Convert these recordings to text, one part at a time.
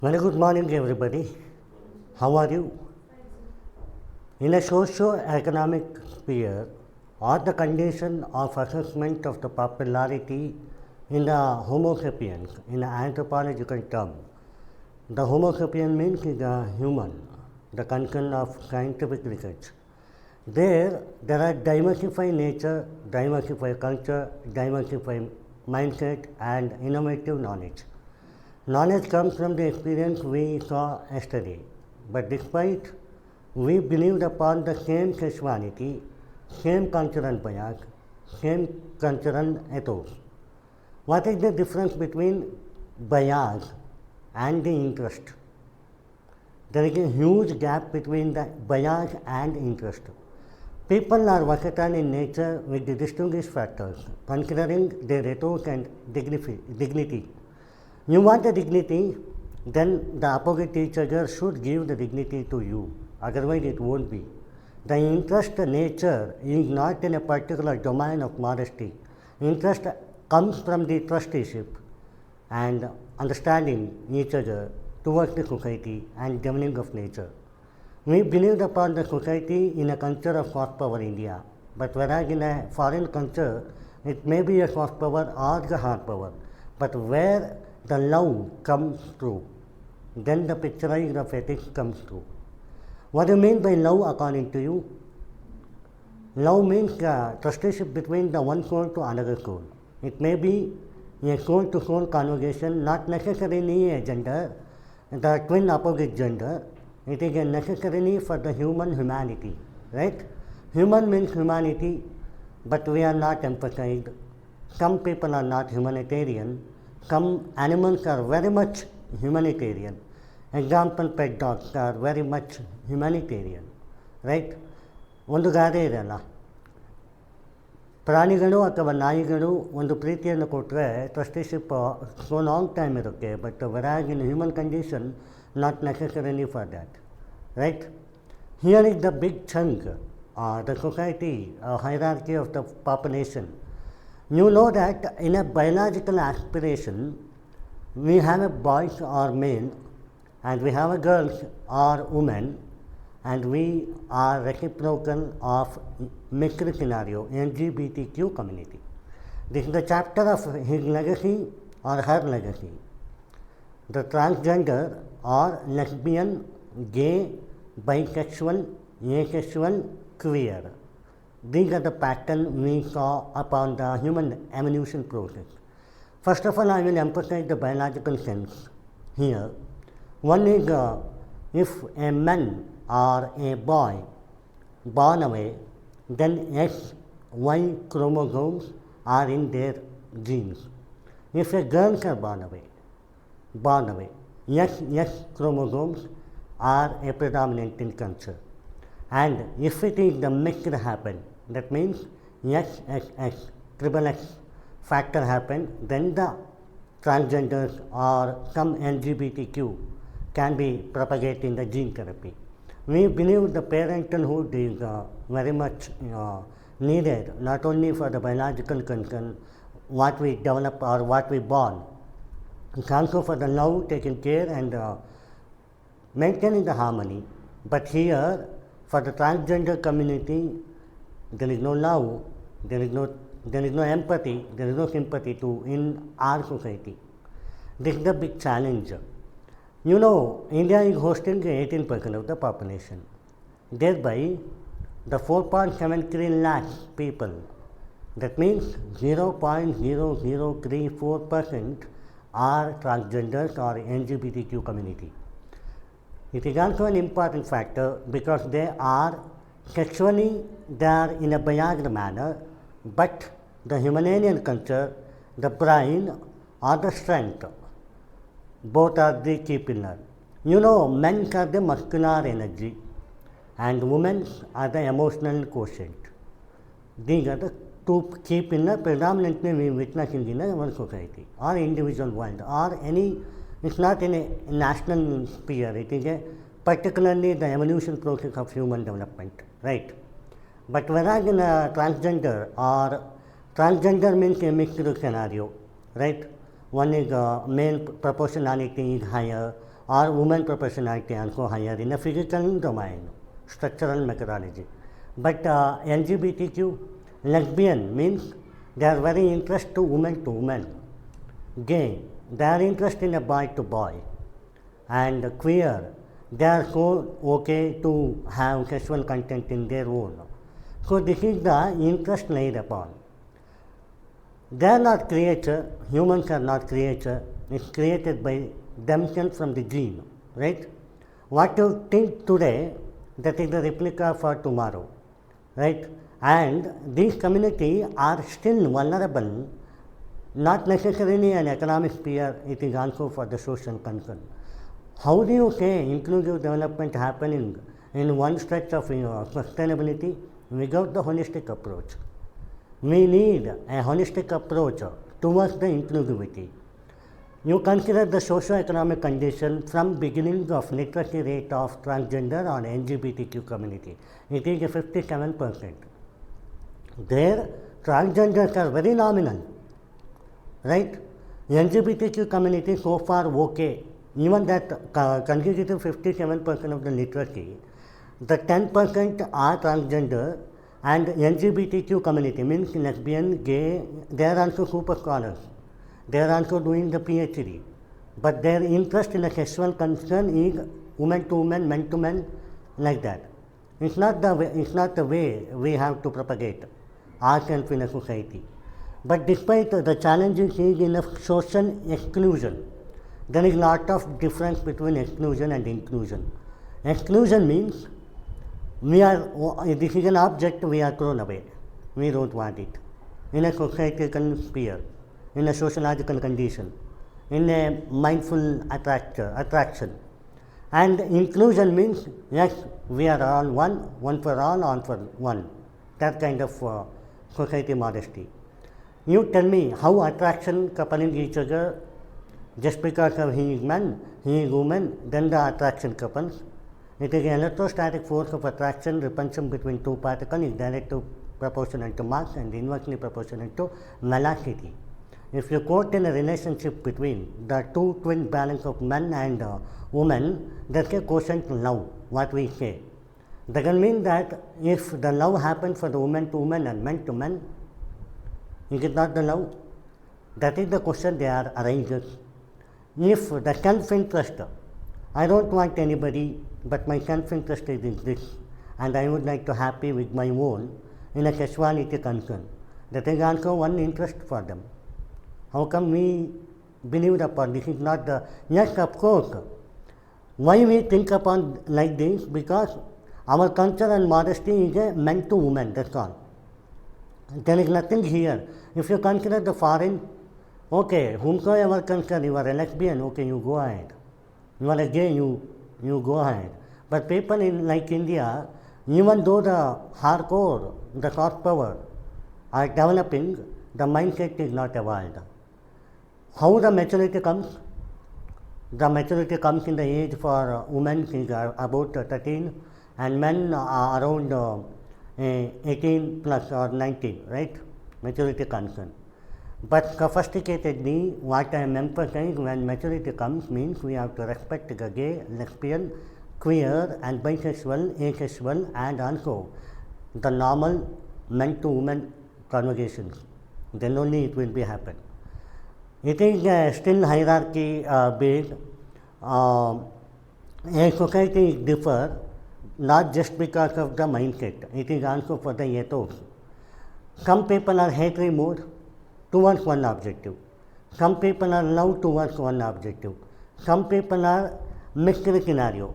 Very good morning, everybody. How are you? In a socio-economic sphere, or the condition of assessment of the popularity in the Homo sapiens, in an anthropological term, the Homo sapiens means the human, the concern of scientific research. There are diversified nature, diversified culture, diversified mindset, and innovative knowledge. Knowledge comes from the experience we saw yesterday, but despite we believed upon the same sexuality, same cultural bias, same cultural ethos. What is the difference between bias and the interest? There is a huge gap between the bias and interest. People are versatile in nature with the distinguished factors, considering their ethos and dignity. You want the dignity, then the opposite each other should give the dignity to you, otherwise it won't be. The interest nature is not in a particular domain of modesty. Interest comes from the trusteeship and understanding each other towards the society and governing of nature. We believed upon the society in a culture of soft power India, but whereas in a foreign culture, it may be a soft power or the hard power, but where the love comes through, then the picturizing of ethics comes through. What do you mean by love according to you? Love means trusteeship between the one soul to another soul. It may be a soul to soul conversation, not necessarily a gender, the twin opposite gender. It is a necessarily for the humanity, right? Human means humanity, but we are not emphasized. Some people are not humanitarian. Some animals are very much humanitarian. Example, pet dogs are very much humanitarian, right? ಒಂದು ಗಾದೆ ಇದೆಯಲ್ಲ, ಪ್ರಾಣಿಗಳು ಅಥವಾ ನಾಯಿಗಳು ಒಂದು ಪ್ರೀತಿಯನ್ನು ಕೊಟ್ಟರೆ trusteeship so long time ಇರುತ್ತೆ, ಬಟ್ ವೆರಾಗ್ in human condition not necessarily for that, right? Here is the big chunk, the society, hierarchy of the population. You know that in a biological aspiration, we have a boys or male, and we have a girls or women, and we are reciprocal of mixed scenario, LGBTQ community. This is the chapter of his legacy or her legacy. The transgender or lesbian, gay, bisexual, asexual, queer. These are the pattern we saw upon the human evolution process. First of all, I will emphasize the biological sense here. One is if a man or a boy born away, then X, Y chromosomes are in their genes. If a girl is born away, X chromosomes are a predominant in culture. And if it is the mixed happen, that means XXX, triple X factor happen, then the transgenders or some LGBTQ can be propagated in the gene therapy. We believe the parenthood is very much needed, not only for the biological concern, what we develop or what we born, it's also for the love, taking care and maintaining the harmony. But here, for the transgender community, there is no love, there is no empathy, there is no sympathy in our society. This is the big challenge. You know, India is hosting 18% of the population. Thereby, the 4.73 lakhs people, that means 0.0034% are transgenders or LGBTQ community. It is also an important factor because they are sexually, they are in a biased manner, but the humanitarian culture, the brain or the strength, both are the key pillar. You know, men are the muscular energy and women are the emotional quotient. These are the two key pillars predominantly we witness in our society or individual world or any. It's not in a national sphere, it is a particularly the evolution process of human development, right? But whereas in a transgender means a mixed scenario, right? One is male proportionality is higher or women proportionality and so higher in a physical domain, structural methodology. But LGBTQ, lesbian means they are very interested to women. Gay, they are interested in a boy to boy. And queer, they are so okay to have sexual content in their own. So this is the interest laid upon. They are not creature, humans are not creature, it's created by themselves from the gene, right? What you think today, that is the replica for tomorrow, right? And these communities are still vulnerable, not necessarily an economic sphere, it is also for the social concern. How do you say inclusive development happening in one stretch of sustainability without the holistic approach? We need a holistic approach towards the inclusivity. You consider the socio-economic condition from beginning of literacy rate of transgender or LGBTQ community. It is 57%. There, transgenders are very nominal, right? LGBTQ community so far okay. Even that constitutes 57% of the literacy. The 10% are transgender, and LGBTQ community means lesbian, gay, they are also super scholars. They are also doing the PhD. But their interest in a sexual concern is woman to woman, men to men, like that. It's not the way we have to propagate ourselves in a society. But despite the challenges in a social exclusion, there is a lot of difference between exclusion and inclusion. Exclusion means this is an object we are thrown away. We don't want it. In a societal sphere, in a sociological condition, in a mindful attraction. And inclusion means, yes, we are all one for all for one. That kind of society modesty. You tell me how attraction coupling each other, just because of he is man, he is woman, then the attraction couples. It is an electrostatic force of attraction, repulsion between two particles is directly proportional to mass and inversely proportional to velocity. If you quote in a relationship between the two twin balance of man and woman, that's a quotient love, what we say. Doesn't mean that if the love happens for the woman to woman and man to man, is it not the love? That is the question they are arranging. If the self-interest, I don't want anybody, but my self-interest is in this, and I would like to happy with my own in a sexuality concern. That is also one interest for them. How come we believe upon this is not the, yes, of course. Why we think upon like this? Because our culture and modesty is a man to woman, that's all. There is nothing here. If you consider the foreign, okay, whomsoever consider you are a lesbian, okay, you go ahead. You are a gay, you go ahead. But people in like India, even though the hardcore, the soft power are developing, the mindset is not evolved. How the maturity comes? The maturity comes in the age for women is about 13 and men are around 18 plus or 19, right? Maturity concern. But sophisticatedly, what I am emphasizing when maturity comes means we have to respect the gay, lesbian, queer and bisexual, asexual and also the normal men to woman conversations. Then only it will be happen. It is still hierarchy based. A society differ not just because of the mindset, it is also for the ethos. Some people are hatred mode towards one objective. Some people are love towards one objective. Some people are mixed scenario.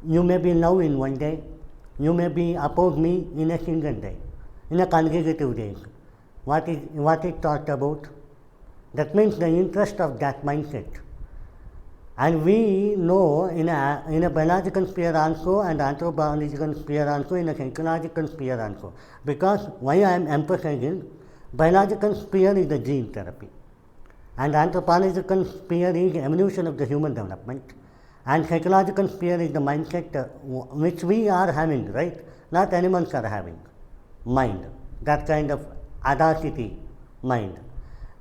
You may be love in one day, you may be oppose me in a single day, in a consecutive day. What is taught about? That means the interest of that mindset. And we know in a biological sphere also and anthropological sphere also, in a psychological sphere also. Because why I am emphasizing, biological sphere is the gene therapy. And anthropological sphere is evolution of the human development. And psychological sphere is the mindset which we are having, right? Not animals are having. Mind. That kind of audacity mind.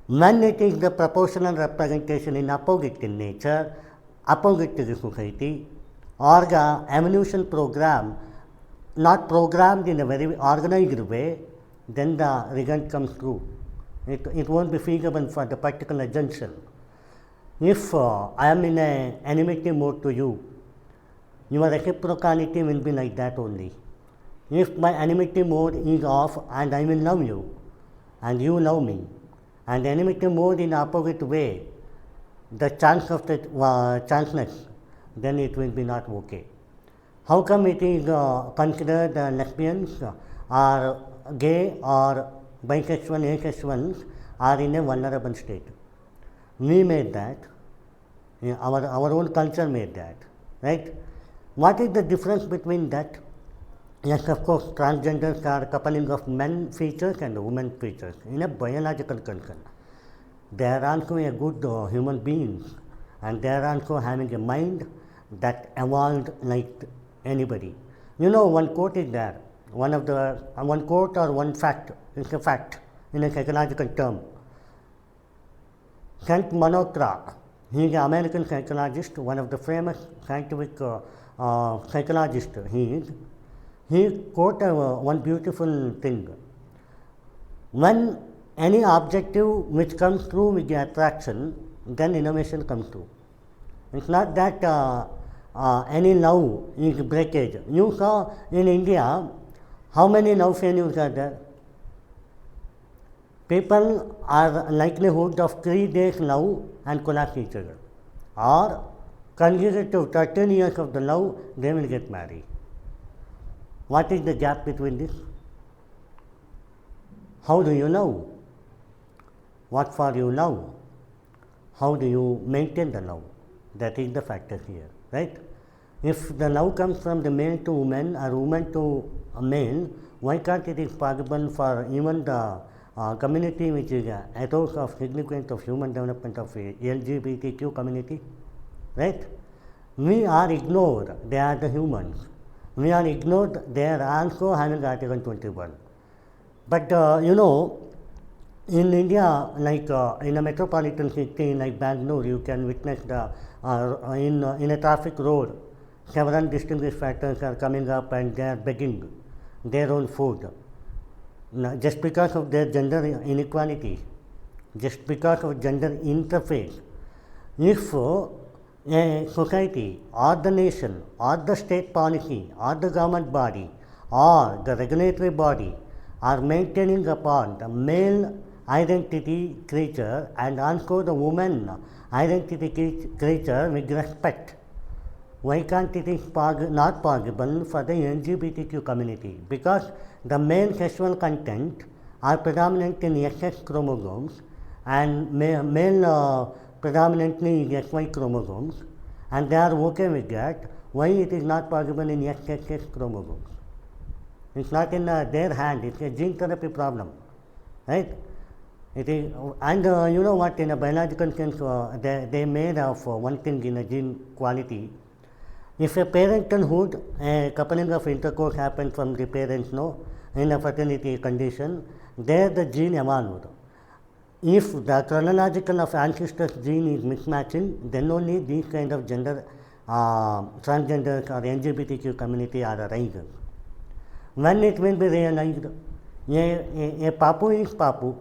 When it is the proportional representation in opposite in nature, opposite to the society, or the evolution program not programmed in a very organized way, then the result comes true. It won't be feasible for the particular junction. If I am in an enmity mode to you, your reciprocality will be like that only. If my enmity mode is off and I will love you and you love me, and enmity mode in opposite way, the chance of the chanceless, then it will be not okay. How come it is considered lesbians or gay or bisexual, asexuals are in a vulnerable state? We made that, our own culture made that, right? What is the difference between that? Yes, of course, transgenders are coupling of men features and women features in a biological concern. They are also a good human beings, and they are also having a mind that evolved like anybody. You know, one quote is there, one quote or one fact, it's a fact in a psychological term. Saint Manotra, he is an American psychologist, one of the famous scientific psychologists he quoted one beautiful thing. When any objective which comes through with the attraction, then innovation comes through. It's not that any love is breakage. You saw in India, how many love failures are there? People are likelihood of 3 days love and collapse each other. Or consecutive 13 years of the love, they will get married. What is the gap between this? How do you love? What for you love? How do you maintain the love? That is the factor here, right? If the love comes from the male to woman or woman to a male, why can't it is possible for even the community which is a ethos of significance of human development of LGBTQ community, right? We are ignored, they are the humans. We are ignored, they are also having Article 21. But you know, in India, like in a metropolitan city like Bangalore, you can witness the in a traffic road, several distinguished factors are coming up and they are begging their own food. Now, just because of their gender inequality, just because of gender interface, if a society or the nation or the state policy or the government body or the regulatory body are maintaining upon the male identity creature and also the woman identity creature with respect, why can't it is not possible for the LGBTQ community? Because the male sexual content are predominant in XX chromosomes and male predominantly in XY chromosomes, and they are okay with that. Why it is not possible in XX chromosomes? It's not in their hand, it's a gene therapy problem, right? It is, and you know what, in a biological sense, they made of one thing in a gene quality. If a parenthood, a coupling of intercourse happens from the parents, in a fertility condition, there the gene evolved. If the chronological of ancestors gene is mismatching, then only these kind of gender transgenders or LGBTQ community are arising. When it will be realized, a papu is papu,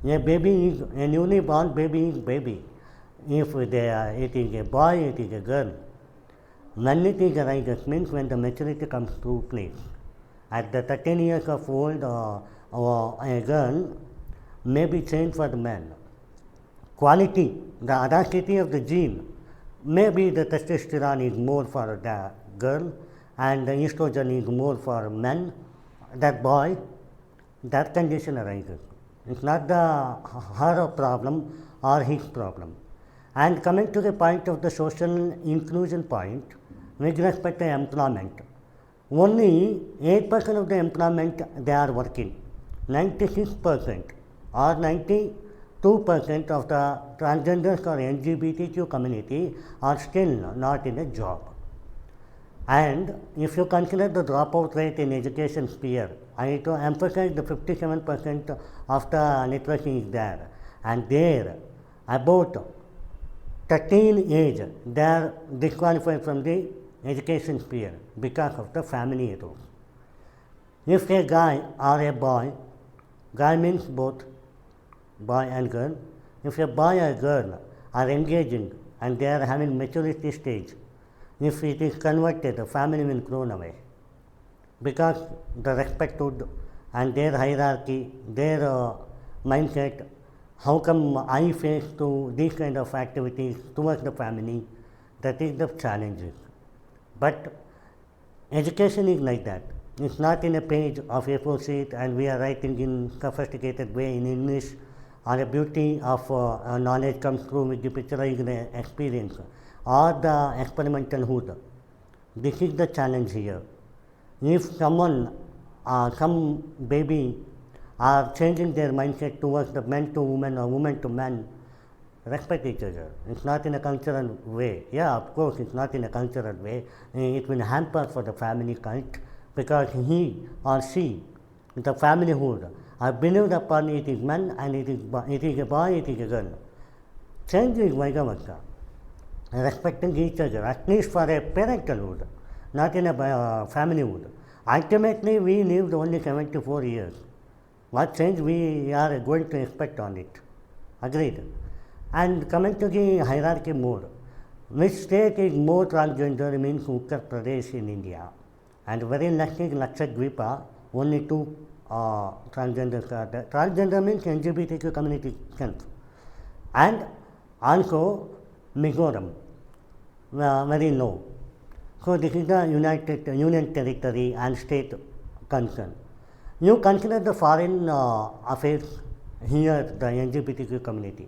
a baby is, a newly born baby is baby. If it is a boy, it is a girl. When it is arises means when the maturity comes to place. At the 13 years of old, a girl may be changed for the man. Quality, the audacity of the gene, maybe the testosterone is more for the girl and the estrogen is more for men, that boy, that condition arises. It's not her problem or his problem. And coming to the point of the social inclusion point, with respect to employment, only 8% of the employment they are working. 96% or 92% of the transgenders or LGBTQ community are still not in a job. And if you consider the dropout rate in education sphere, I need to emphasize the 57% of the literacy is there, and there about the teen age, they are disqualified from the education sphere because of the family rules. If a guy or a boy, guy means both boy and girl, if a boy or girl are engaging and they are having maturity stage, if it is converted, the family will thrown away because the respect would and their hierarchy, their mindset, how come I face to these kind of activities towards the family, that is the challenge. But education is like that. It's not in a page of A4 sheet and we are writing in sophisticated way in English, or the beauty of knowledge comes through with the picturized experience or the experimental hood. This is the challenge here. If someone, some baby are changing their mindset towards the men to women or women to men, respect each other. It's not in a cultural way. Yeah, of course, it's not in a cultural way. It will hamper for the family cult because he or she, the familyhood, are believed upon it is man and it is a boy, it is a girl. Change is vice versa. Respecting each other, at least for a parentalhood, not in a familyhood. Ultimately, we lived only 74 years. What change we are going to expect on it? Agreed. And coming to the hierarchy more, which state is more transgender means Uttar Pradesh in India. And very lucky Lakshadweep, only 2 transgenders are there. Transgender means LGBTQ community self. And also Mizoram, very low. So this is the Union Territory and state concern. You consider the foreign affairs here, the LGBTQ community.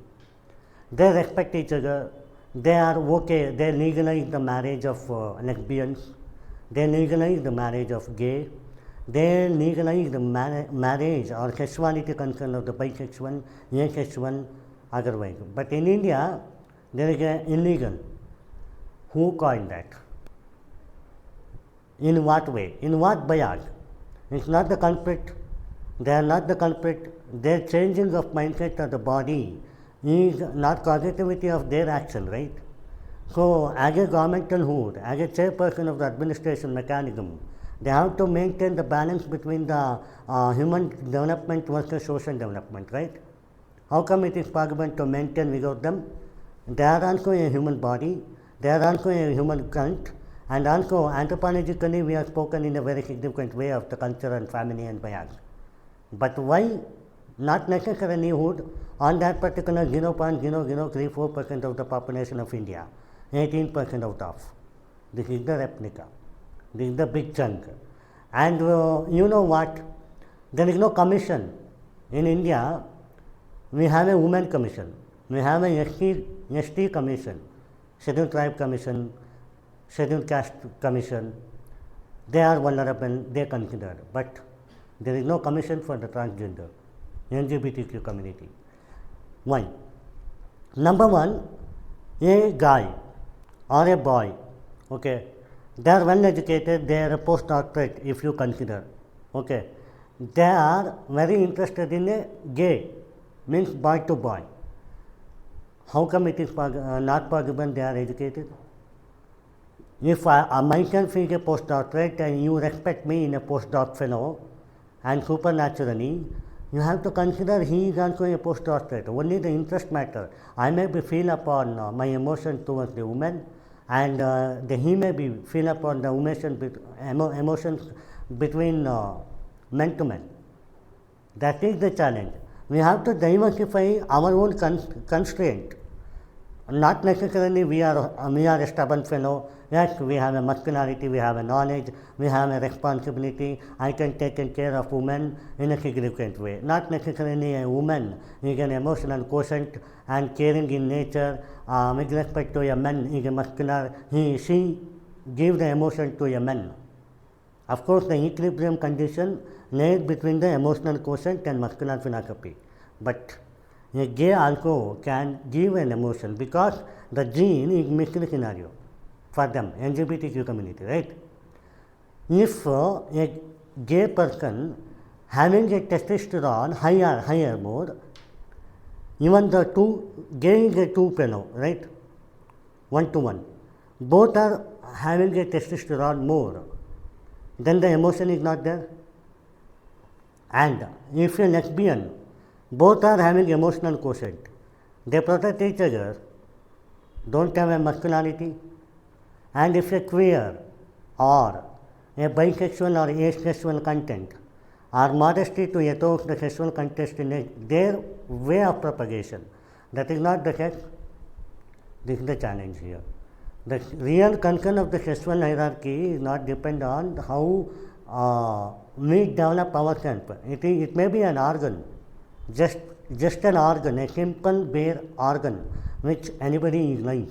They respect each other, they are okay, they legalize the marriage of lesbians, they legalize the marriage of gay, they legalize the marriage or sexuality concern of the bisexual, asexual, otherwise. But in India, there is a illegal. Who coined that? In what way? In what bias? It's not the culprit. They are not the culprit. Their changing of mindset of the body is not causativity of their action, right? So, as a governmental hood, as a chairperson of the administration mechanism, they have to maintain the balance between the human development versus social development, right? How come it is possible to maintain without them? They are also a human body, they are also a human cult, and also anthropologically we have spoken in a very significant way of the culture and family and bias. But why not necessarily hood on that particular 0.0034% of the population of India, 18% out of. This is the replica. This is the big chunk. And you know what? There is no commission. In India, we have a women commission, we have a ST commission, scheduled tribe commission, scheduled caste commission. They are vulnerable, they considered. But there is no commission for the transgender, LGBTQ community. Why? Number one, a guy or a boy, okay, they are well educated, they are a postdoctorate if you consider, okay, they are very interested in a gay, means boy to boy. How come it is not possible they are educated? If I myself is a postdoctorate and you respect me in a postdoc fellow and supernaturally, you have to consider he is also a postdoctorate. Only the interest matter. I may be feel upon my emotion towards the woman, and he may be feel upon the emotions between men to men. That is the challenge. We have to diversify our own constraint. Not necessarily we are a stubborn fellow. Yes, we have a muscularity, we have a knowledge, we have a responsibility. I can take care of women in a significant way. Not necessarily a woman is an emotional quotient and caring in nature. With respect to a man is a muscular, she gives the emotion to a man. Of course, the equilibrium condition lays between the emotional quotient and muscular philosophy. But a gay also can give an emotion because the gene is mixed scenario for them, LGBTQ community, right? If a gay person having a testosterone higher mode, even the gay is a two fellow, right? 1-to-1. Both are having a testosterone more, then the emotion is not there. And if a lesbian, both are having emotional quotient, they protect each other, don't have a masculinity. And if a queer or a bisexual or asexual content are modesty to evoke the sexual contest in their way of propagation, that is not the case. This is the challenge here. The real concern of the sexual hierarchy is not depend on how we develop ourselves. It may be an organ, just an organ, a simple bare organ which anybody is like.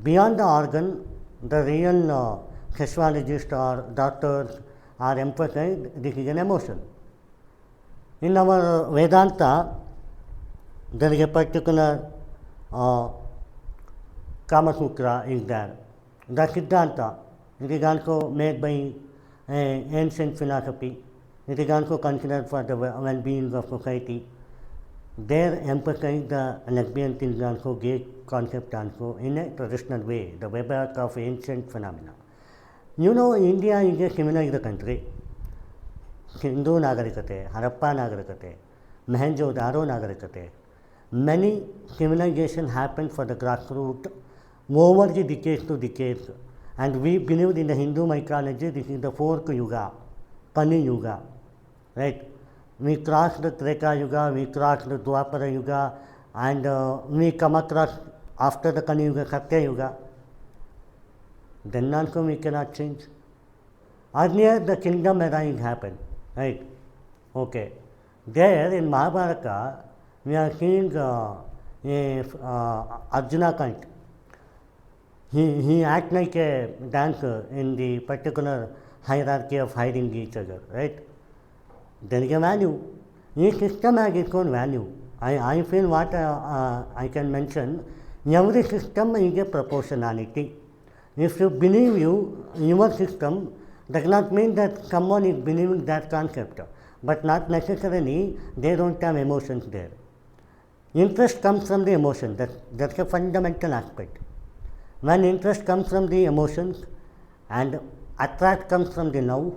Beyond the organ, the real sexuologist or doctors are emphasized this is an emotion. In our Vedanta, there is a particular Kama Sutra is there. The Siddhanta, it is also made by ancient philosophy. It is also considered for the well-being of society. There emphasize the lesbian things also, gay concept also in a traditional way, the way back of ancient phenomena. You know, India is a civilized country. Hindu Nagarikate, Harappa Nagarikate, Mohenjo-daro Nagarikate. Many civilization happened for the grassroots over the decades to decades. And we believe in the Hindu mythology, this is the fourth yuga, Kali Yuga, right? We crossed the Treta Yuga, we crossed the Dwapara Yuga, and we come across after the Kali Yuga, Satya Yuga. Then also we cannot change. Earlier the kingdom era happened, right? Okay. There in Mahabharata, we are seeing Arjuna cult. He acts like a dancer in the particular hierarchy of hiding each other, right? There is a value. Each system has its own value. I feel what I can mention, every system is a proportionality. If you believe your system, does not mean that someone is believing that concept, but not necessarily they don't have emotions there. Interest comes from the emotion, that's a fundamental aspect. When interest comes from the emotions and attract comes from the love,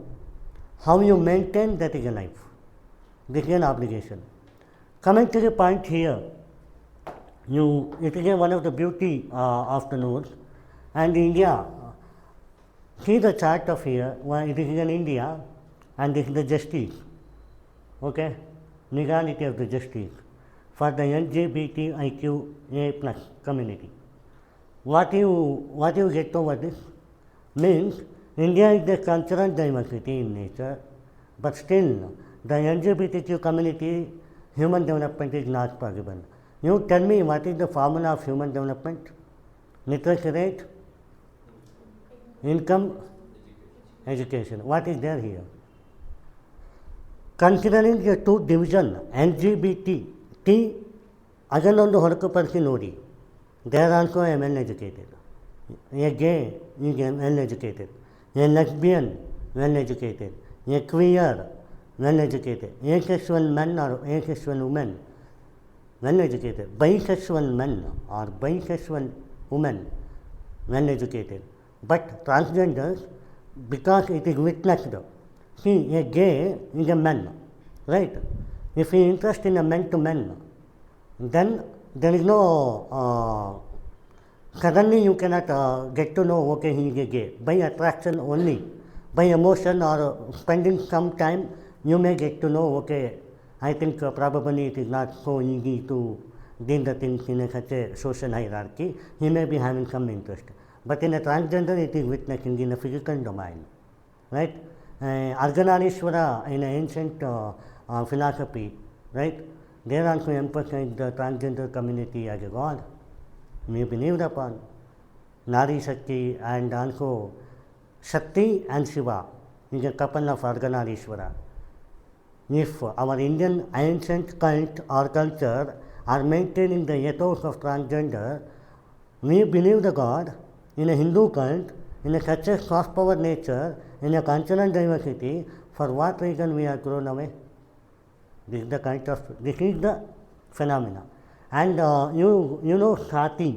how you maintain that is a life. This is an obligation. Coming to the point here, it is one of the beauty of the notes. And India, see the chart of here, it is in India, and this is the justice, okay, legality of the justice for the LGBTIQA plus community. What you get over this means India is the cultural diversity in nature, but still the LGBTQ community human development is not possible. You tell me what is the formula of human development? Literacy rate, income, education. What is there here? Considering the two division, LGBT, T, ಅದನ್ನೊಂದು ಹೊರತುಪಡಿಸಿ ನೋಡಿ, they are also well educated. A gay is well educated. A lesbian, well educated. A queer, well educated. Asexual men or asexual women, well educated. Bisexual men or bisexual women, well educated. But transgenders, because it is witnessed, see, a gay is a man, right? If he is interested in a man to man, then there is no, suddenly you cannot get to know, okay, he is a gay. By attraction only, by emotion or spending some time, you may get to know, okay, I think probably it is not so easy to deal the things in such a social hierarchy. He may be having some interest. But in a transgender, it is witnessing in a physical domain, right? Ardhanarishvara in ancient philosophy, right? They also emphasize the transgender community as a god. We believed upon Nari Shakti, and also Shakti and Shiva is a couple of Ardhanarishvara. If our Indian ancient cult or culture are maintaining the ethos of transgender, we believe the god. In a Hindu cult, in a such a soft power nature, in a cultural diversity, for what reason we are thrown away? This is the phenomena. And you know Sati,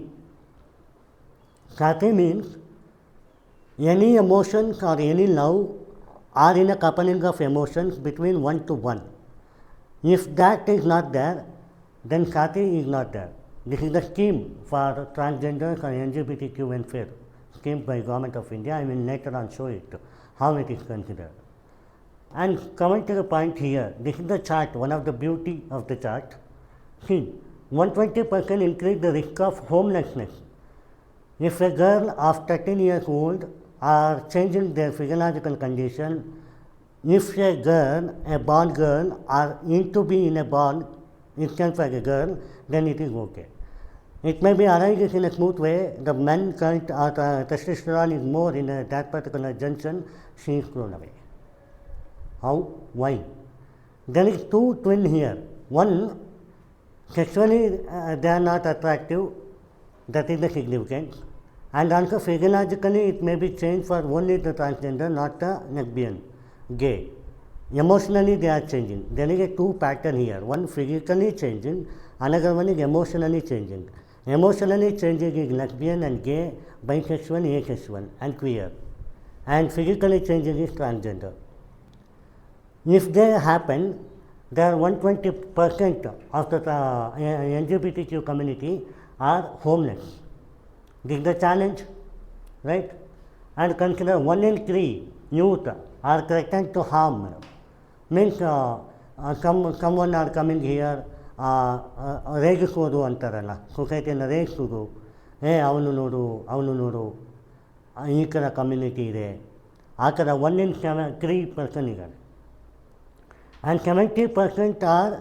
Sati means any emotions or any love are in a coupling of emotions between one to one. If that is not there, then Sati is not there. This is the scheme for transgenders and LGBTQ welfare, scheme by Government of India. I will later on show it, how it is considered. And coming to the point here, this is the chart, one of the beauty of the chart. See, 120% increase the risk of homelessness. If a girl of 13 years old are changing their physiological condition, if a girl, a born girl, are into be in a born itself as a girl, then it is okay. It may be arises in a smooth way, the men current or testosterone is more in that particular junction, she is thrown away. How? Why? There is two twin here. One, sexually they are not attractive, that is the significance. And also physiologically it may be changed for only the transgender, not the lesbian, gay. Emotionally they are changing. There is a two pattern here. One physically changing, another one is emotionally changing. Emotionally changing is lesbian and gay, bisexual, asexual and queer. And physically changing is transgender. If they happen, there are 120% of the LGBTQ community are homeless. This is the challenge, right? And consider 1 in 3 youth are threatened to harm. Means someone are coming here, ರೇಗಿಸೋದು ಅಂತಾರಲ್ಲ, ಸೊಸೈಟಿಯನ್ನು ರೇಗಿಸೋದು, ಅವನು ನೋಡು ಈ ಥರ community ಇದೆ, ಆ ಥರ 1 in 3% ಇದ್ದಾರೆ. And 70% are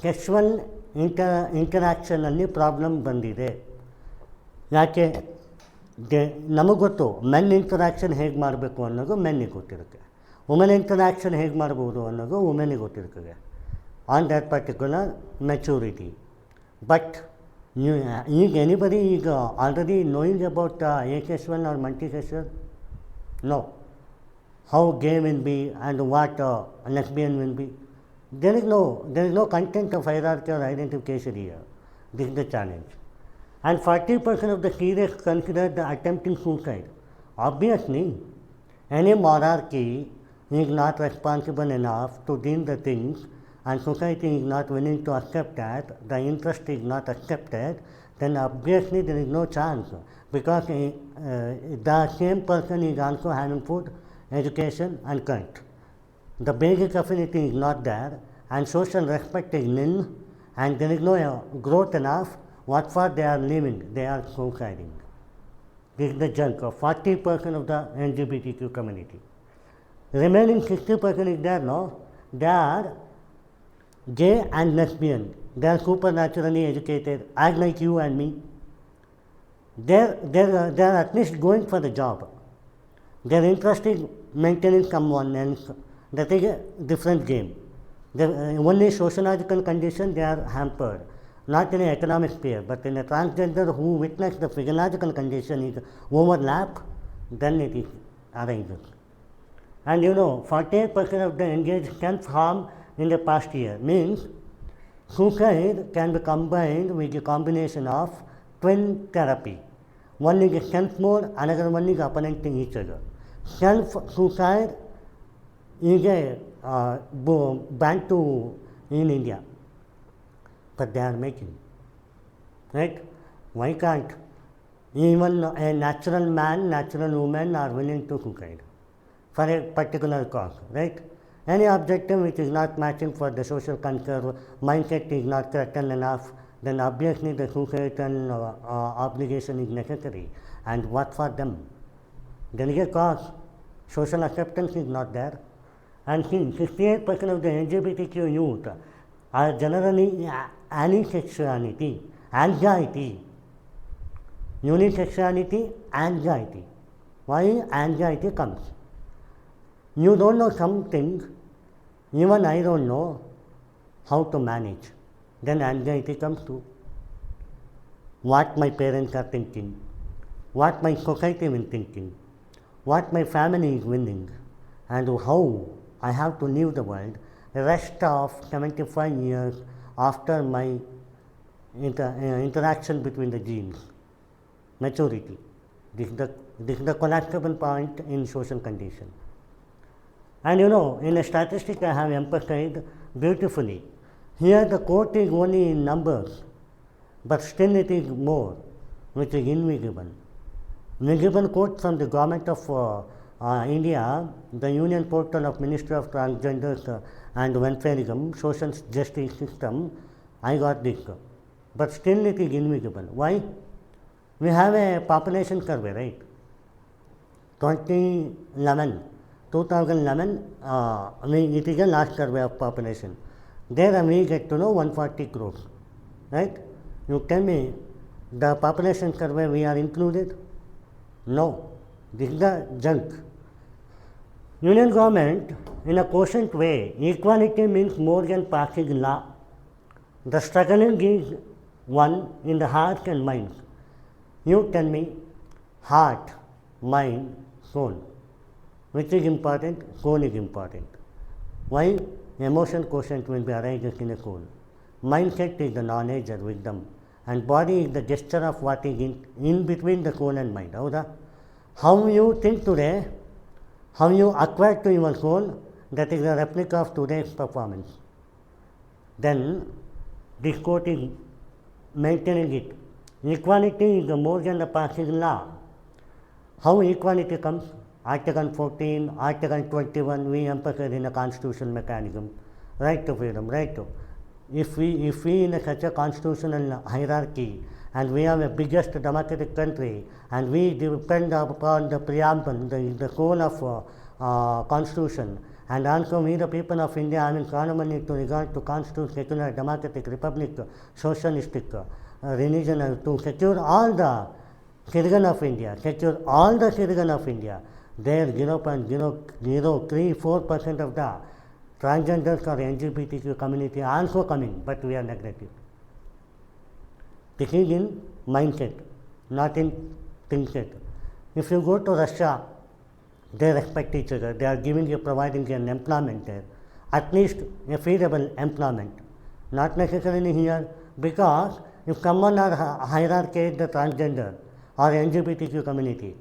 sexual interaction problem ಬಂದಿದೆ. ಯಾಕೆ? ನಮಗೆ ಗೊತ್ತು ಮೆನ್ ಇಂಟರಾಕ್ಷನ್ ಹೇಗೆ ಮಾಡಬೇಕು ಅನ್ನೋದು ಮೆನ್ನಿಗೆ ಗೊತ್ತಿರುತ್ತೆ, ವುಮೆನ್ ಇಂಟರಾಕ್ಷನ್ ಹೇಗೆ ಮಾಡ್ಬೋದು ಅನ್ನೋದು ವುಮೆನಿಗೆ ಗೊತ್ತಿರ್ತದೆ on that particular maturity. But ಈಗ ಎನಿಬಡಿ ಈಗ already knowing about asexual or multisexual? No. How gay will be and what lesbian will be? There is no content of hierarchy or identification here. This is the challenge. And 40% of the serious consider the attempting suicide. Obviously, any monarchy is not responsible enough to deal the things, and society is not willing to accept that, the interest is not accepted, then obviously there is no chance, because the same person is also having food, education and current. The basic affinity is not there, and social respect is nil, and there is no growth enough. What for they are living? They are suiciding. This is the junk of 40% of the LGBTQ community. Remaining 60% is there, no? They are gay and lesbian. They are supernaturally educated, as like you and me. They are at least going for the job. Their interest is maintaining someone else. That is a different game. Only sociological condition they are hampered. Not in an economic sphere, but in a transgender who witness the physiological condition is overlap, then it is arises. And 48% of the engaged self-harm in the past year, means suicide can be combined with a combination of twin therapy. One is self-mode, another one is opponenting each other. Self-suicide is banned in India. But they are making, right? Why can't? Even a natural man, natural woman are willing to suicide for a particular cause, right? Any objective which is not matching for the social concern, mindset is not certain enough, then obviously the suicidal obligation is necessary. And what for them? There is a cause. Social acceptance is not there. And see, 68% of the LGBTQ youth are generally anisexuality, anxiety. Unisexuality, anxiety. Why anxiety comes? You don't know something, even I don't know how to manage. Then anxiety comes too. What my parents are thinking, what my society is thinking, what my family is willing, and how I have to leave the world the rest of 75 years after my interaction between the genes. maturity. This is the collapsible point in social condition. And in a statistic I have emphasized beautifully. Here the quote is only in numbers, but still it is more, which is invisible. Visible quote from the government of India, the Union Portal of Ministry of Transgender and Welfareism, Social Justice System, I got this. But still it is invisible. Why? We have a population survey, right? 2011, it is a last survey of population. There we get to know 140 crores, right? You tell me, the population survey we are included? No, this is the junk. Union government, in a quotient way, equality means more than passing law. The struggling is one in the heart and mind. You tell me, heart, mind, soul. Which is important? Soul is important. Why? Emotion quotient will be arises in a soul. Mindset is the knowledge or wisdom, and body is the gesture of what is in between the soul and mind. How you think today, how you acquire to your soul, that is a replica of today's performance. Then this quote is maintaining it. Equality is more than the passing law. How equality comes? Article 14, Article 21, we emphasize in a constitutional mechanism. Right to freedom, right to. If we in such a constitutional hierarchy, and we are the biggest democratic country, and we depend upon the preamble, the soul of Constitution, and also we the people of India, I mean commonly to regard to Constitution, secular, democratic, republic, socialistic, religion, to secure all the citizens of India, there 0.0034% of the transgenders or LGBTQ community are also coming, but we are neglected. This is in mindset, not in thinking. If you go to Russia, they respect each other. They are providing an employment there, at least a feasible employment. Not necessarily here, because if someone are hierarchy the transgender or LGBTQ community,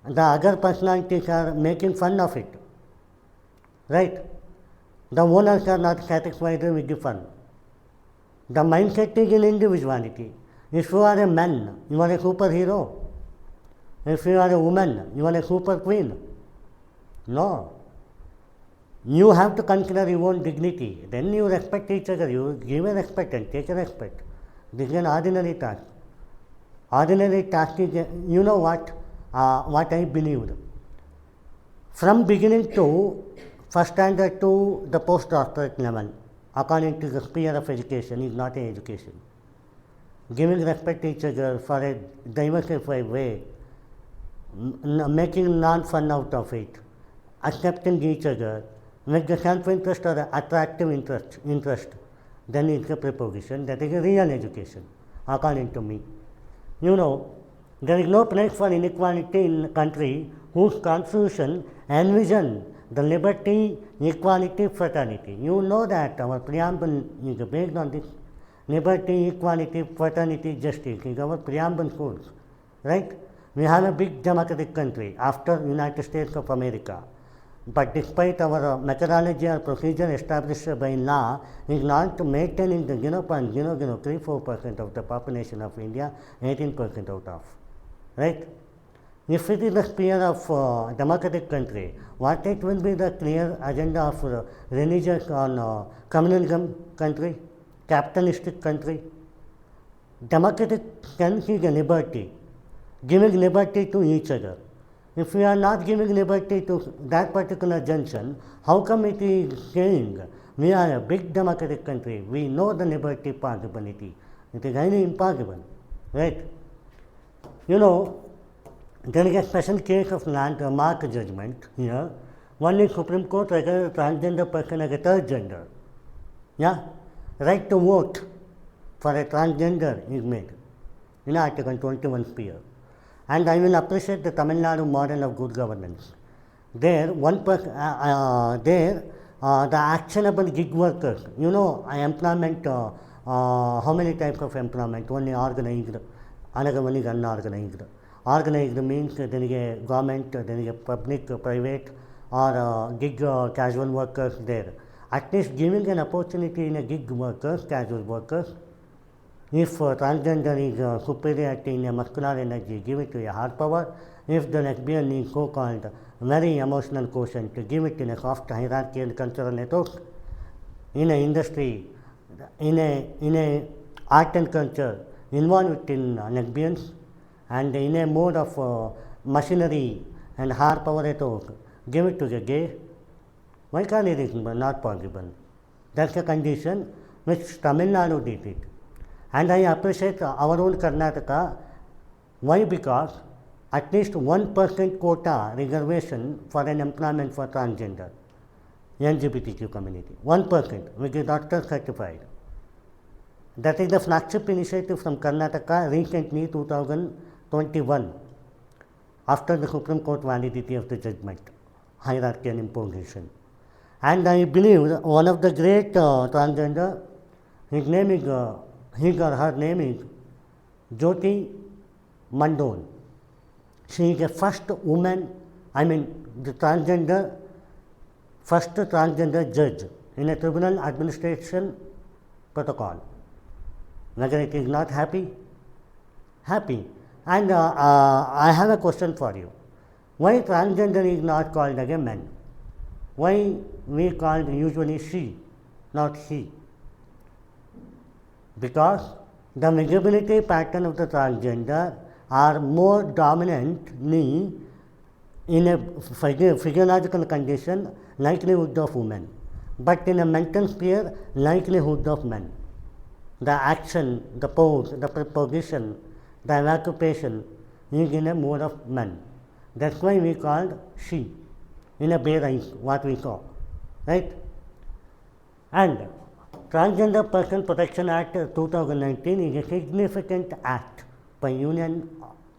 the other personalities are making fun of it, right? The owners are not satisfied with the fun. The mindset is in individuality. If you are a man, you are a superhero. If you are a woman, you are a super queen. No. You have to consider your own dignity. Then you respect each other. You give a respect and take a respect. This is an ordinary task. Ordinary task is, you know what I believed. From beginning to first standard to the postdoctorate level, according to the sphere of education, is not an education. Giving respect to each other for a diversified way, making non-fun out of it, accepting each other, with the self-interest or attractive interest, then it's a preposition. That is a real education, according to me. There is no place for inequality in a country whose constitution envisions the liberty, equality, fraternity. You know that our preamble is based on this. Liberty, equality, fraternity, justice is our preamble codes, right? We have a big democratic country after United States of America. But despite our methodology or procedure established by law, is not maintaining the 0.0034% of the population of India, 18% out of, right? If it is the sphere of democratic country, what it will be the clear agenda of religious on communalism country, capitalistic country? Democratic sense is a liberty, giving liberty to each other. If we are not giving liberty to that particular junction, how come it is saying we are a big democratic country, we know the liberty possibility? It is highly impossible, right? There is a special case of landmark judgment here. One is Supreme Court recognized a transgender person as a third gender. Yeah? Right to vote for a transgender is made in Article 21 sphere. And I will appreciate the Tamil Nadu model of good governance. There, the actionable gig workers, employment, how many types of employment? Only organized, another one is unorganized. Organized means there is a government, there is a public, private or gig casual workers there. At least giving an opportunity in a gig workers, casual workers. If transgender is superiority in a muscular energy, give it to a hard power. If the lesbian is so-called very emotional quotient, give it in a soft hierarchical cultural network. In a industry, in a art and culture, involved in lesbians, and in a mode of machinery and hard power network, give it to the gay. Why can't it is not possible? That's a condition which Tamil Nadu did it. And I appreciate our own Karnataka. Why? Because at least 1% quota reservation for an employment for transgender LGBTQ community. 1%, which is doctor certified. That is the flagship initiative from Karnataka recently 2021, after the Supreme Court validity of the judgment, hierarchy and imposition. And I believe one of the great transgender, his name is, his or her name is Jyoti Mandol. She is the first woman, the transgender, first transgender judge in a tribunal administration protocol. Whether it is not happy? Happy. And I have a question for you. Why transgender is not called as a man? Why we called usually she, not he? Because the visibility pattern of the transgender are more dominantly in a physiological condition, likelihood of women, but in a mental sphere, likelihood of men. The action, the pose, the position, the evacuation is in a mode of men. That's why we called she, in a bare eyes, what we saw, right? And Transgender Person Protection Act 2019 is a significant act by Union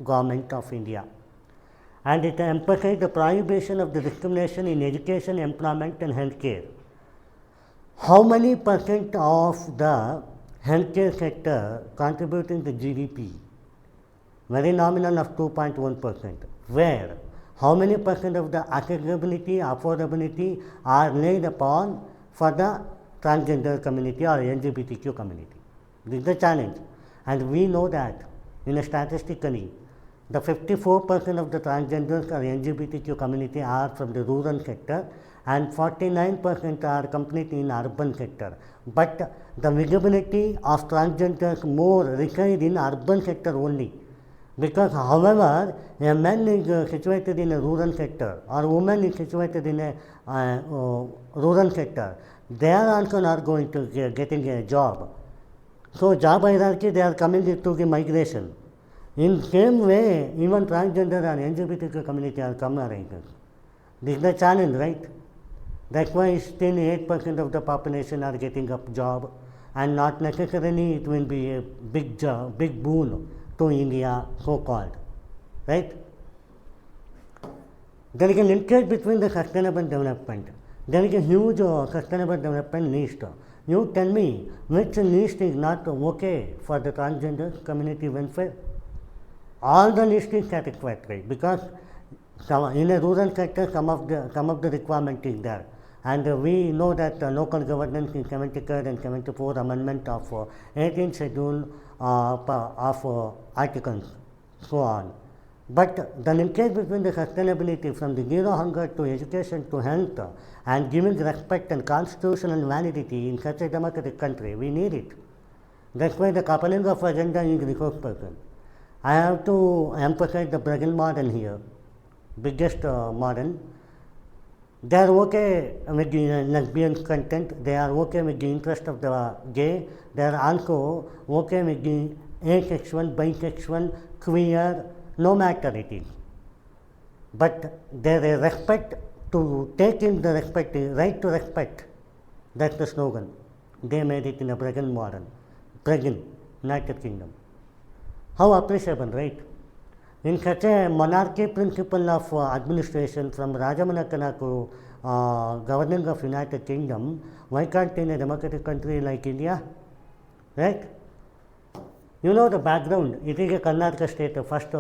Government of India, and it emphasizes the prohibition of the discrimination in education, employment and healthcare. How many percent of the healthcare sector contributing to GDP? Very nominal of 2.1%. Where? How many percent of the accessibility, affordability are laid upon for the transgender community or LGBTQ community? This is the challenge. And we know that statistically, the 54% of the transgenders or LGBTQ community are from the rural sector and 49% are completely in urban sector. But the visibility of transgenders more reside in urban sector only. Because however, a man is situated in a rural sector or woman is situated in a rural sector, they are also not going to getting a job. So job hierarchy, they are coming into the migration. In same way, even transgender and LGBTQ community are coming. This is the challenge, right? That's why still 8% of the population are getting a job, and not necessarily it will be a big job, big boon to India, so-called, right? There is a linkage between the sustainable development. There is a huge sustainable development list. You tell me which list is not okay for the transgender community welfare? All the list is satisfactory because in a rural sector some of the requirement is there, and we know that local governance in 73rd and 74th amendment of 18th schedule of articles, so on. But the linkage between the sustainability from the zero hunger to education to health and giving respect and constitutional validity in such a democratic country, we need it. That's why the coupling of agenda is resource person. I have to emphasize the Brazil model here, biggest model. They are okay with the lesbian content, they are okay with the interest of the gay, they are also okay with the asexual, bisexual, queer, no matter it is. But there is respect to take in the respect, right to respect. That's the slogan. They made it in a Brazil model, Brazil, United Kingdom. How appreciable, right? In such a monarchy principle of administration from Rajamanakana to governing of United Kingdom, why can't in a democratic country like India, right? You know the background. It is a Karnataka state, the first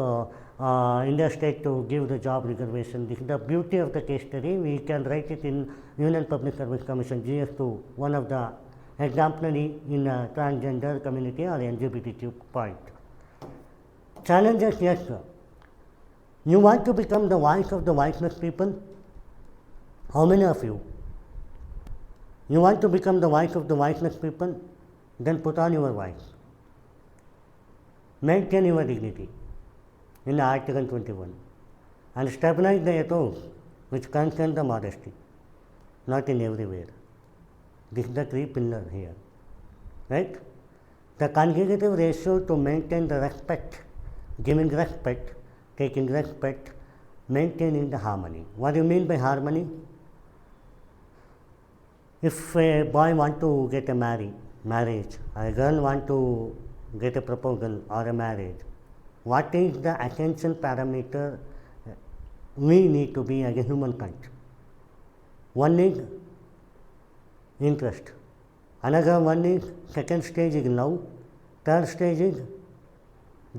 India state to give the job reservation. This is the beauty of the case study. We can write it in Union Public Service Commission GS2, one of the exemplary in transgender community or LGBTQ point. Challenges, yes. You want to become the voice of the voiceless people? How many of you? You want to become the voice of the voiceless people? Then put on your voice. Maintain your dignity in Article 21 and stabilize the ethos which concerns the modesty, not in everywhere. This is the three pillars here, right? The consecutive ratio to maintain the respect, giving respect, taking respect, maintaining the harmony. What do you mean by harmony? If a boy wants to get a marriage, a girl wants to get a proposal or a marriage, what is the attention parameter we need to be as a human kind? One is interest, another one is second stage is love, third stage is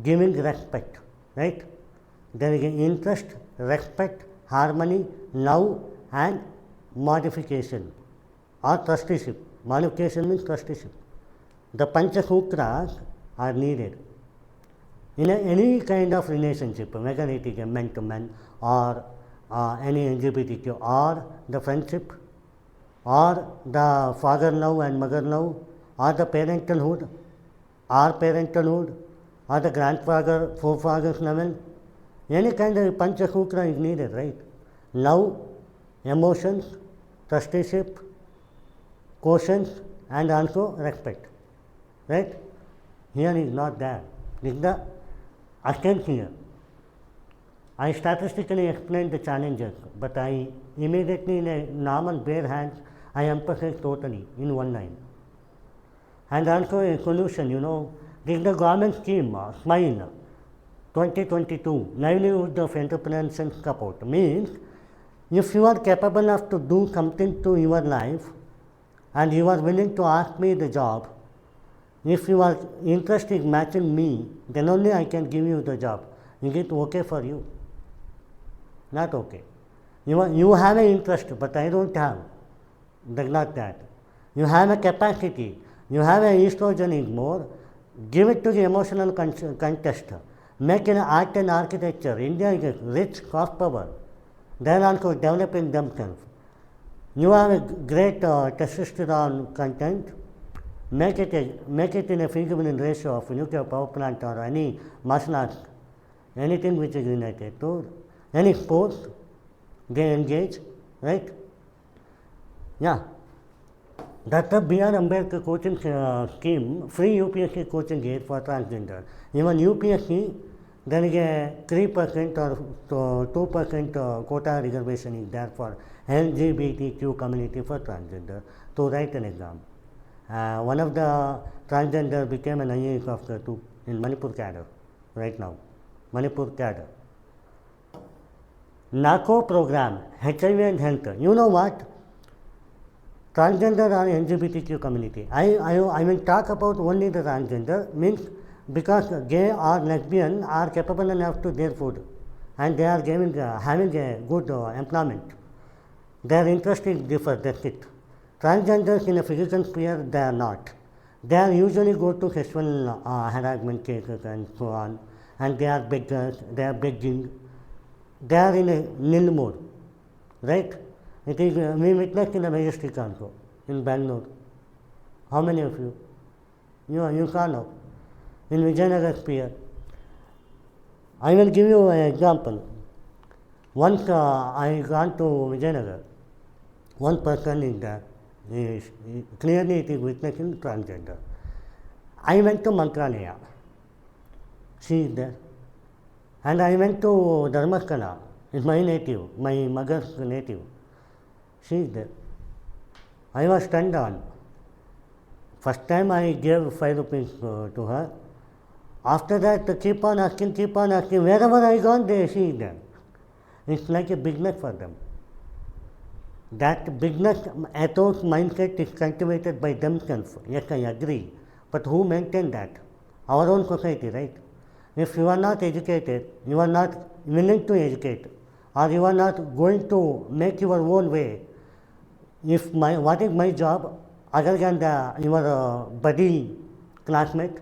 giving respect, right? There is interest, respect, harmony, love and modification or trusteeship. Modification means trusteeship. The Panchasutras are needed in any kind of relationship, whether it is a man to man or any LGBTQ or the friendship or the father love and mother love or the parentalhood or the grandfather, forefathers level. Any kind of Panchasutra is needed, right? Love, emotions, trusteeship, quotients and also respect, right? Here is not there. This is the attempt here. I statistically explained the challenges, but I immediately in a normal bare hands, I emphasize totally in one line. And also a solution, this is the government scheme, SMILE 2022, Livelihood of Entrepreneurs and Support, means if you are capable enough to do something to your life and you are willing to ask me the job, if your interest is matching me, then only I can give you the job. Is it okay for you? Not okay. You have an interest, but I don't have. That's not that. You have a capacity. You have an estrogen is more. Give it to the emotional contest. Make an art and architecture. India is a rich soft power. They are also developing themselves. You have a great testosterone content. Make it in a feasible ratio of nuclear power plant or any martial arts, anything which is related to any sports, they engage, right? Yeah. Dr. B.R. Ambedkar coaching scheme, free UPSC coaching aid for transgender. Even UPSC, there is a 3% or 2% quota reservation is there for LGBTQ community for transgender to write an exam. One of the transgender became an IAS officer too in Manipur cadre right now. Manipur cadre. NACO program, HIV and health. You know what? Transgender or LGBTQ community. I will talk about only the transgender, means because gay or lesbian are capable enough to their food and they are having a good employment. Their interest is different, that's it. Transgenders in a physical sphere, they are not. They are usually go to sexual harassment cases and so on, and they are beggars, they are begging, they are in a nil mode, right? It is, we witnessed in the Majestic also, in Bangalore. How many of you? You can't know. In Vijayanagar sphere. I will give you an example. Once I gone to Vijayanagar, one person is there. Clearly it is witnessing transgender. I went to Mantralaya. She is there. And I went to Dharma, it's my native, my mother's native. She is there. I was stunned on. First time I gave 5 rupees to her. After that, keep on asking. Wherever I gone, she is there. It's like a business for them. That business ethos mindset is cultivated by themselves. Yes, I agree. But who maintained that? our own society, right? If you are not educated, you are not willing to educate, or you are not going to make your own way, if what is my job other than your buddy classmate?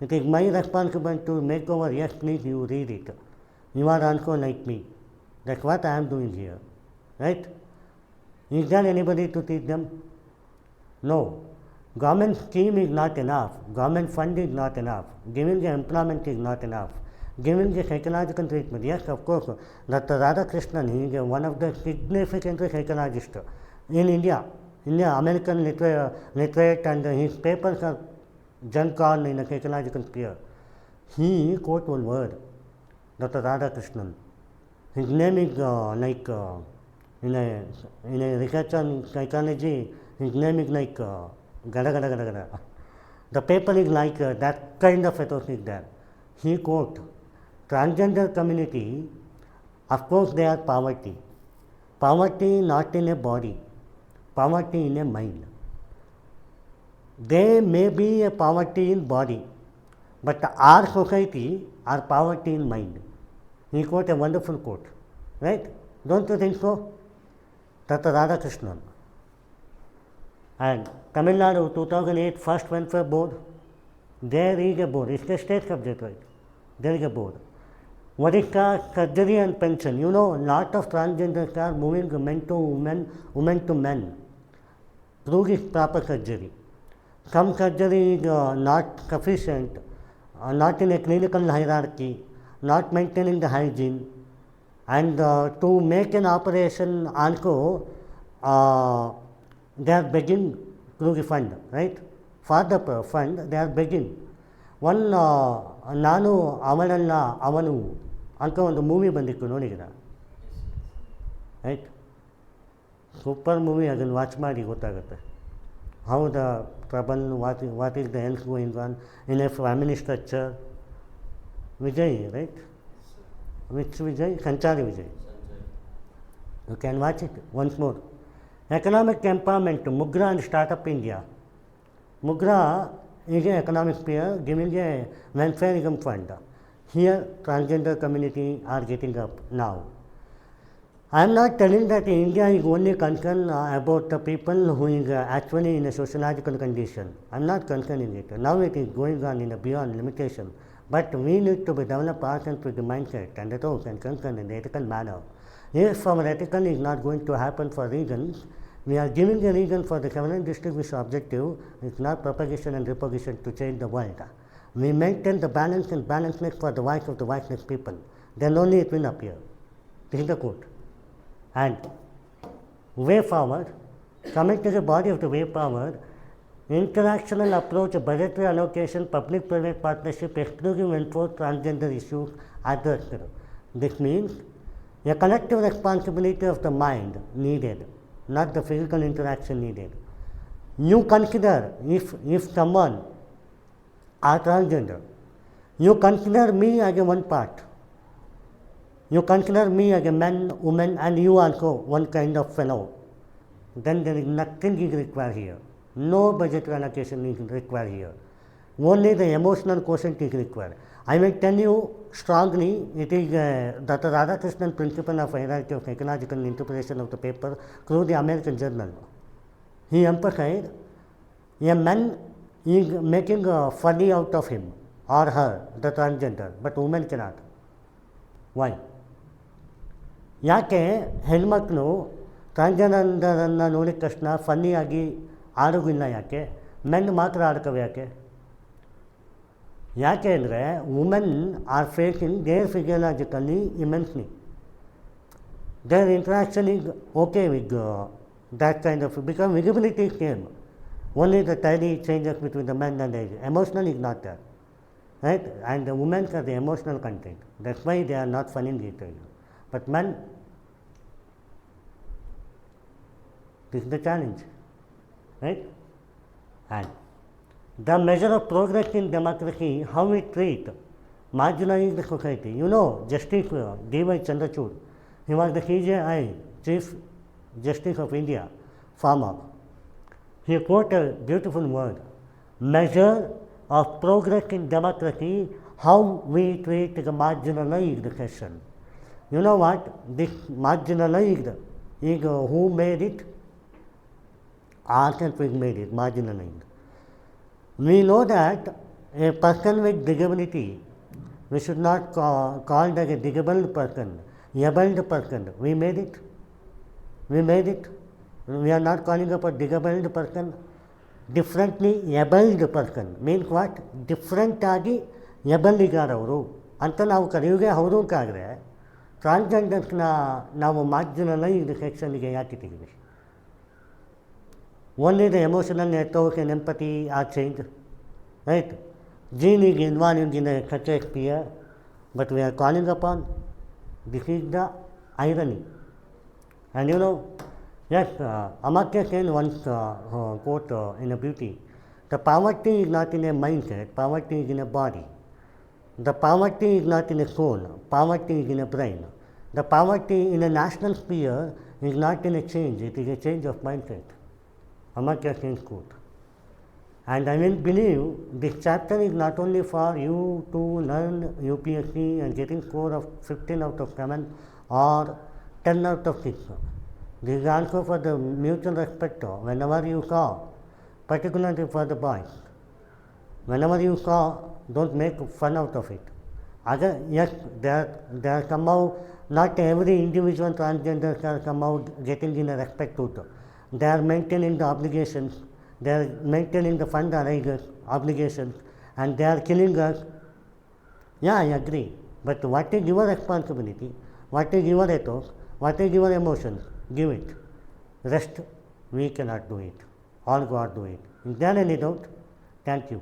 It is my responsibility to make over, yes, please, you read it. You are also like me. That's what I am doing here, right? Is there anybody to teach them? No. Government scheme is not enough. Government fund is not enough. Giving the employment is not enough. Giving the psychological treatment, yes, of course, Dr. Radhakrishnan, he is one of the significant psychologists in India. American literate, and his papers are junk on in a psychological sphere. He quote one word, Dr. Radhakrishnan. His name is in a research on psychology, his name is like gada gada gada gada. The paper is like that kind of ethos is there. He quote, transgender community, of course they are poverty. Poverty not in a body, poverty in a mind. They may be a poverty in body, but our society are poverty in mind. He quote a wonderful quote, right? Don't you think so? Dr. Radhakrishnan. And Tamil Nadu 2008 first welfare board, there is a board, it's a state subject, right? There is a board. What is called surgery and pension? You know, lot of transgenders are moving men to women, women to men through this proper surgery. Some surgery is not sufficient, not in a clinical hierarchy, not maintaining the hygiene, and to make an operation also they are begging through the fund, right? For the fund they are begging. One ನಾನು ಅವಳಲ್ಲ ಅವನು ಅಂತ ಒಂದು movie ಬಂದಿತ್ತು, ನೋಡಿದ್ದೀರಾ? Right, super movie, ಅದನ್ನು watch ಮಾಡಿ ಗೊತ್ತಾಗುತ್ತೆ. How the trouble, what is the health going on in a family structure. Vijay, right? Which Vijay? Sanchari Vijay. You can watch it once more. Economic empowerment, Mugra and Startup India. Mugra is an economic sphere giving a welfareism fund. Here transgender community are getting up now. I am not telling that India is only concerned about the people who is actually in a sociological condition. I am not concerning it. Now it is going on in a beyond limitation. But we need to develop ourselves with the mindset and the thoughts and concern in the ethical manner. If our ethical is not going to happen for reasons, we are giving a reason for the covenant distribution objective. It's not propagation and repagation to change the world. We maintain the balance and balanceness for the voice of the voiceless people. Then only it will appear. This is the quote. And way forward, coming to the body of the way forward, interactional approach, budgetary allocation, public-private partnership, exclusive enforced transgender issues addressed. This means a collective responsibility of the mind needed, not the physical interaction needed. You consider if someone are transgender, you consider me as a one part. You consider me as a man, woman, and you also one kind of fellow. Then there is nothing is required here. No budget allocation is required here. Only the emotional quotient is required. I will tell you strongly, it is Dr. Radhakrishnan principle of hierarchy of psychological interpretation of the paper through the American Journal. He emphasized a man is making funny out of him or her, the transgender, but women cannot. Why? ಯಾಕೆ ಹೆಣ್ಮಕ್ಳು ಟ್ರಾನ್ಸ್ಜೆಂಡರನ್ನು ನೋಡಿದ ತಕ್ಷಣ ಫನ್ನಿಯಾಗಿ ಆಡೋಗಿಲ್ಲ? ಯಾಕೆ men ಮಾತ್ರ ಆಡ್ಕವೆ? ಯಾಕೆ ಅಂದರೆ women are facing their physiologically immensely. Their interaction is okay with that kind of, because visibility came. Only the tiny changes between the men and the emotional is not there, right? And the women are the emotional content. That's why they are not fun in detail. But men, this is the challenge, right? And the measure of progress in democracy, how we treat marginalized society. You know, Justice D.Y. Chandrachud, he was the CJI, Chief Justice of India, former. He quoted a beautiful word, measure of progress in democracy, how we treat the marginalized question. You know what? This marginalized is who made it? Ourselves made it, marginalized. We know that a person with disability, we should not call that a disabled person, abled person. We made it. We made it. We are not calling up a disabled person. Differently abled person means what? Different ಆಗಿ able ಇದ್ದಾರೆ ಅವರು ಅಂತ ನಾವು ಕರೆಯುವುದೇ ಹೌದಕ್ಕಾದರೆ ಟ್ರಾನ್ಸ್ಜೆಂಡರ್ಸ್ನ ನಾವು marginalised ಸೆಕ್ಷನ್ಗೆ ಯಾಕೆ ತೆಗೆದ್ವಿ? Only the emotional network and empathy are changed, right? Gene is involved in a such a sphere, but we are calling upon, this is the irony. And you know, yes, Amartya Sen once quote in a beauty, the poverty is not in a mindset, poverty is in a body. The poverty is not in a soul, poverty is in a brain. The poverty in a national sphere is not in a change, it is a change of mindset. Amartya Sen's quote. And I will believe this chapter is not only for you to learn UPSC and getting score of 15 out of 7 or 10 out of 6. This is also for the mutual respect whenever you saw, particularly for the boys. Whenever you saw, don't make fun out of it. Yes, they are somehow, not every individual transgender are somehow getting in a respect to it. They are maintaining the obligations, they are maintaining the fund obligations, and they are killing us. Yeah, I agree. But what is your responsibility? What is your ethos? What is your emotions? Give it. Rest, we cannot do it. All God do it. Is there any doubt? Thank you.